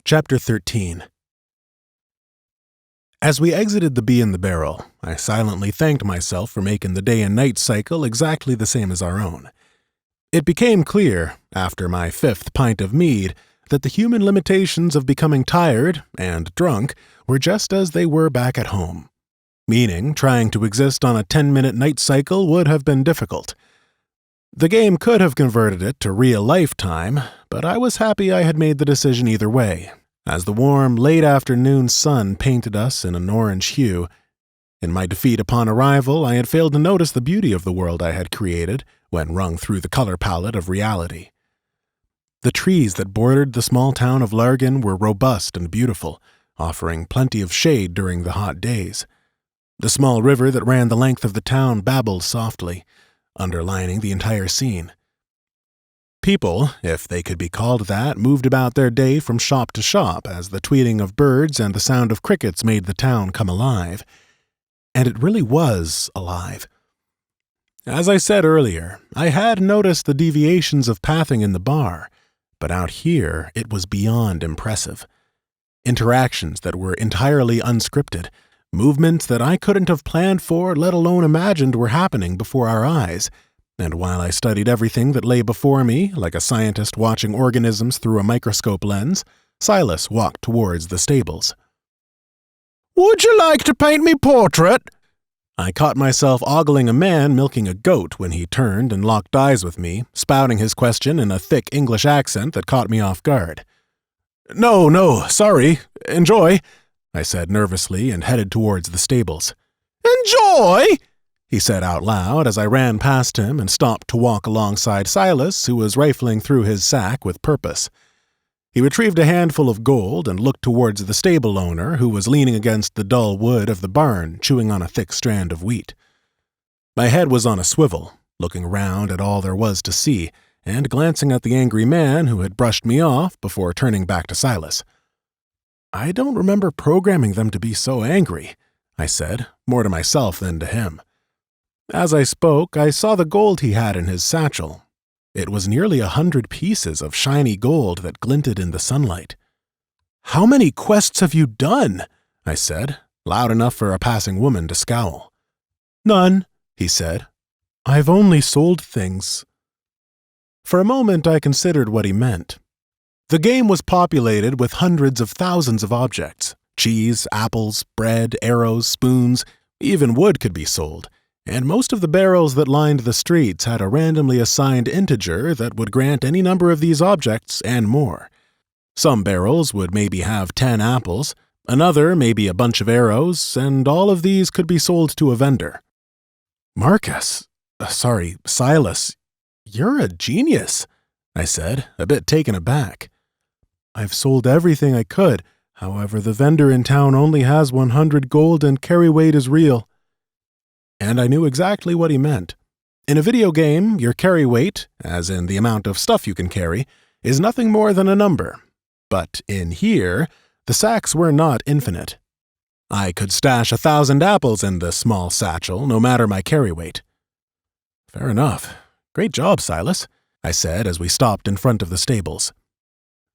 Chapter 13. As we exited the Bee in the Barrel, I silently thanked myself for making the day and night cycle exactly the same as our own. It became clear, after my fifth pint of mead, that the human limitations of becoming tired and drunk were just as they were back at home. Meaning, trying to exist on a 10-minute night cycle would have been difficult. The game could have converted it to real-life time, but I was happy I had made the decision either way, as the warm, late-afternoon sun painted us in an orange hue. In my defeat upon arrival, I had failed to notice the beauty of the world I had created when rung through the color palette of reality. The trees that bordered the small town of Largan were robust and beautiful, offering plenty of shade during the hot days. The small river that ran the length of the town babbled softly, underlining the entire scene. People, if they could be called that, moved about their day from shop to shop as the tweeting of birds and the sound of crickets made the town come alive. And it really was alive. As I said earlier, I had noticed the deviations of pathing in the bar, but out here it was beyond impressive. Interactions that were entirely unscripted, movements that I couldn't have planned for, let alone imagined were happening before our eyes, and while I studied everything that lay before me, like a scientist watching organisms through a microscope lens, Silas walked towards the stables. "Would you like to paint me portrait?" I caught myself ogling a man milking a goat when he turned and locked eyes with me, spouting his question in a thick English accent that caught me off guard. No, sorry. Enjoy," I said nervously and headed towards the stables. "Enjoy?" he said out loud as I ran past him and stopped to walk alongside Silas, who was rifling through his sack with purpose. He retrieved a handful of gold and looked towards the stable owner, who was leaning against the dull wood of the barn, chewing on a thick strand of wheat. My head was on a swivel, looking around at all there was to see, and glancing at the angry man who had brushed me off before turning back to Silas. "I don't remember programming them to be so angry," I said, more to myself than to him. As I spoke, I saw the gold he had in his satchel. It was nearly 100 pieces of shiny gold that glinted in the sunlight. "How many quests have you done?" I said, loud enough for a passing woman to scowl. "None," he said. "I've only sold things." For a moment I considered what he meant. The game was populated with hundreds of thousands of objects. Cheese, apples, bread, arrows, spoons, even wood could be sold, and most of the barrels that lined the streets had a randomly assigned integer that would grant any number of these objects and more. Some barrels would maybe have 10 apples, another maybe a bunch of arrows, and all of these could be sold to a vendor. Silas, you're a genius," I said, a bit taken aback. "I've sold everything I could. However, the vendor in town only has 100 gold and carry weight is real." And I knew exactly what he meant. In a video game, your carry weight, as in the amount of stuff you can carry, is nothing more than a number. But in here, the sacks were not infinite. I could stash 1,000 apples in this small satchel, no matter my carry weight. "Fair enough. Great job, Silas," I said as we stopped in front of the stables.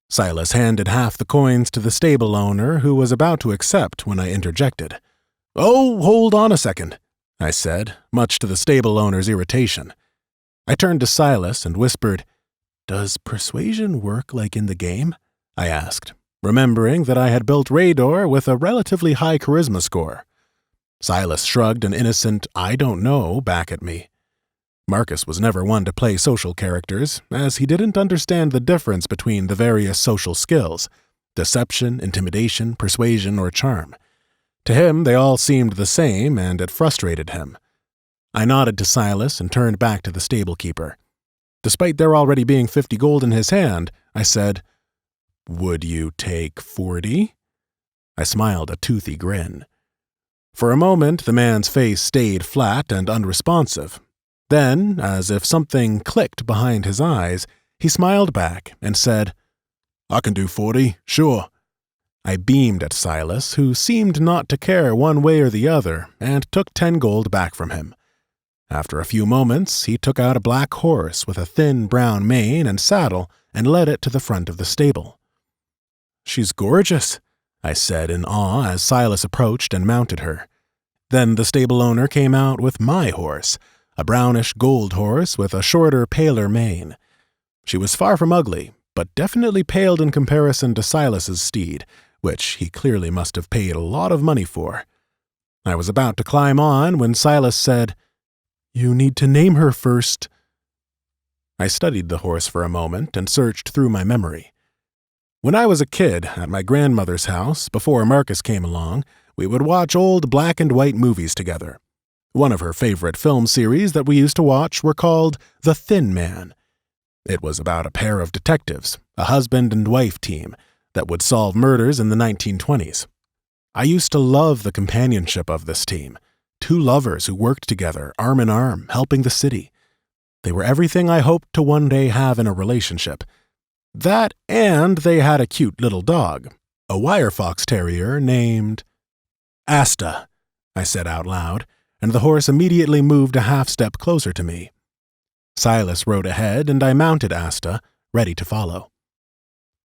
Silas handed half the coins to the stable owner, who was about to accept when I interjected. "Oh, hold on a second," I said, much to the stable owner's irritation. I turned to Silas and whispered, "Does persuasion work like in the game?" I asked, remembering that I had built Rador with a relatively high charisma score. Silas shrugged an innocent "I don't know" back at me. Marcus was never one to play social characters, as he didn't understand the difference between the various social skills: deception, intimidation, persuasion, or charm. To him, they all seemed the same, and it frustrated him. I nodded to Silas and turned back to the stable keeper. Despite there already being 50 gold in his hand, I said, "Would you take 40? I smiled a toothy grin. For a moment, the man's face stayed flat and unresponsive. Then, as if something clicked behind his eyes, he smiled back and said, "I can do 40, sure." I beamed at Silas, who seemed not to care one way or the other, and took 10 gold back from him. After a few moments, he took out a black horse with a thin brown mane and saddle and led it to the front of the stable. She's gorgeous," I said in awe as Silas approached and mounted her. Then the stable owner came out with my horse, a brownish gold horse with a shorter, paler mane. She was far from ugly, but definitely paled in comparison to Silas's steed, which he clearly must have paid a lot of money for. I was about to climb on when Silas said, "You need to name her first." I studied the horse for a moment and searched through my memory. When I was a kid, at my grandmother's house, before Marcus came along, we would watch old black and white movies together. One of her favorite film series that we used to watch were called The Thin Man. It was about a pair of detectives, a husband and wife team, that would solve murders in the 1920s. I used to love the companionship of this team. Two lovers who worked together, arm in arm, helping the city. They were everything I hoped to one day have in a relationship. That, and they had a cute little dog, a wire fox terrier named Asta, I said out loud, and the horse immediately moved a half-step closer to me. Silas rode ahead, and I mounted Asta, ready to follow.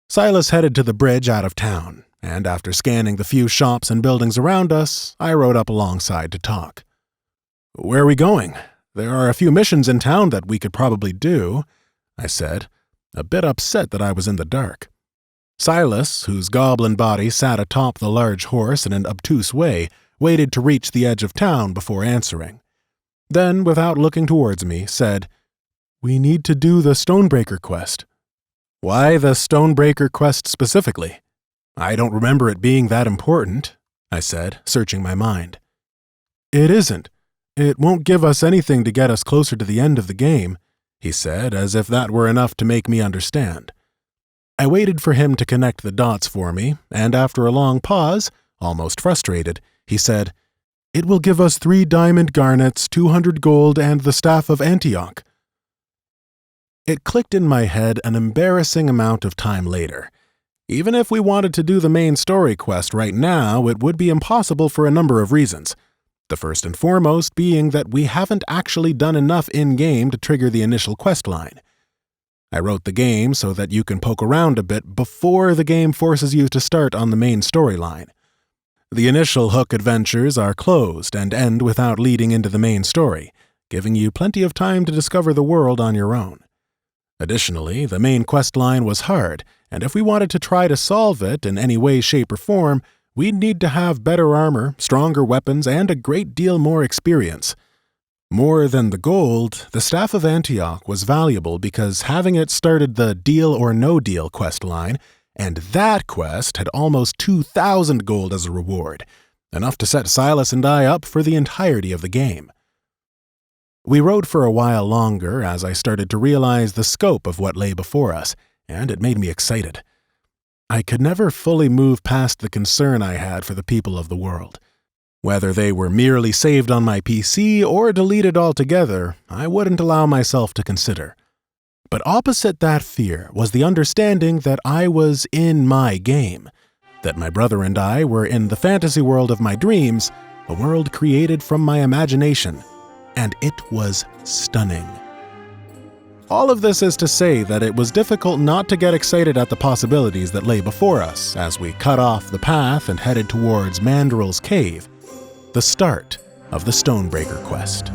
Silas headed to the bridge out of town, and after scanning the few shops and buildings around us, I rode up alongside to talk. "Where are we going? There are a few missions in town that we could probably do," I said, a bit upset that I was in the dark. Silas, whose goblin body sat atop the large horse in an obtuse way, waited to reach the edge of town before answering. Then, without looking towards me, said, "We need to do the Stonebreaker quest." "Why the Stonebreaker quest specifically? I don't remember it being that important," I said, searching my mind. "It isn't. It won't give us anything to get us closer to the end of the game," he said, as if that were enough to make me understand. I waited for him to connect the dots for me, and after a long pause, almost frustrated, he said, "It will give us 3 diamond garnets, 200 gold, and the Staff of Antioch." It clicked in my head an embarrassing amount of time later. Even if we wanted to do the main story quest right now, it would be impossible for a number of reasons. The first and foremost being that we haven't actually done enough in-game to trigger the initial quest line. I wrote the game so that you can poke around a bit before the game forces you to start on the main storyline. The initial hook adventures are closed and end without leading into the main story, giving you plenty of time to discover the world on your own. Additionally, the main quest line was hard, and if we wanted to try to solve it in any way, shape, or form, we'd need to have better armor, stronger weapons, and a great deal more experience. More than the gold, the Staff of Antioch was valuable because having it started the Deal or No Deal quest line, and that quest had almost 2,000 gold as a reward, enough to set Silas and I up for the entirety of the game. We rode for a while longer as I started to realize the scope of what lay before us, and it made me excited. I could never fully move past the concern I had for the people of the world. Whether they were merely saved on my PC or deleted altogether, I wouldn't allow myself to consider. But opposite that fear was the understanding that I was in my game, that my brother and I were in the fantasy world of my dreams, a world created from my imagination, and it was stunning. All of this is to say that it was difficult not to get excited at the possibilities that lay before us as we cut off the path and headed towards Mandrill's cave, the start of the Stonebreaker quest.